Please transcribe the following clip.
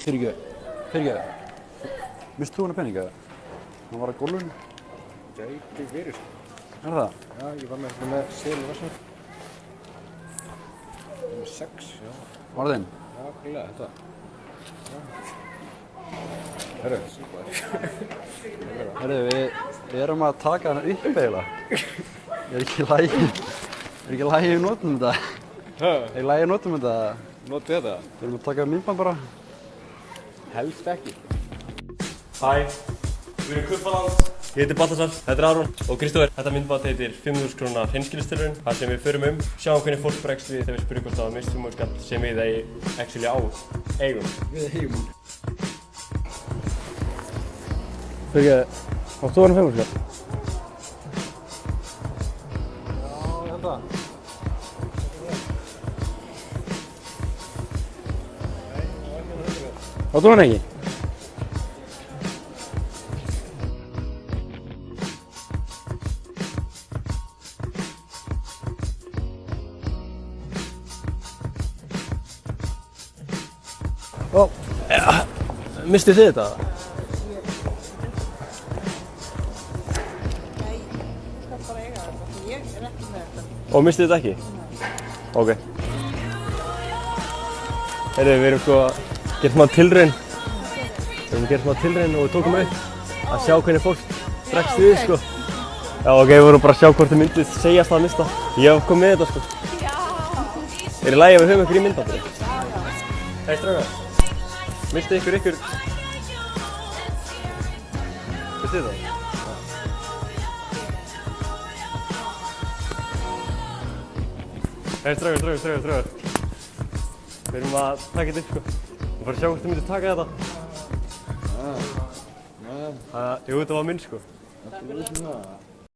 Fyrirgefðu. Misstu þú hana peninga? Hann var á gólfinu. Gæti verið. Það? Já, ég var með sel í vassinu. Með 6, já. Var það þinn? Já, klálega, þetta. Herru, super. Herru, við erum að taka hana upp eiginlega. Er ekki í lagi við notum þetta? Hæ? Er í lagi við notum þetta? Notið þetta? Við erum að taka myndband bara. Helst ekki. Hæ, við erum Kuppaland, ég heiti Baltasar, þetta er Aron og Kristófer. Þetta myndband heitir 5.000 króna hreinskilnistilraun, þar sem við förum sjáum hvernig fólk bregst við þegar við spyrjum hvort það var misst fjármagnsskall sem við actually eigum. Við eigum hann. Fyrirgefðu, áttu hana 5 skall? Já, þetta. Áttu hana ekki? Ó, mistið þið þetta? Nei, ég skal bara eiga þetta, ég er ekki með þetta. Og mistið þetta ekki? Ok. Heyrðu, við erum sko að gera smá tilraun. Við tókum upp að sjá hvernig fólk bregst við sko. Já, ok, við vorum bara að sjá hvort þið myndið segjast það að mista. Ég hef komið með þetta sko. Já. Er í lagi að við höfum ykkur í myndbandinu? Hei strákar. Mistið ykkur? Mistið það? Hei strákar. Við erum að taka þetta upp sko. Við fórum að sjá hvort þið myndið taka þetta. Jú, þetta var minn sko. Þú veist það?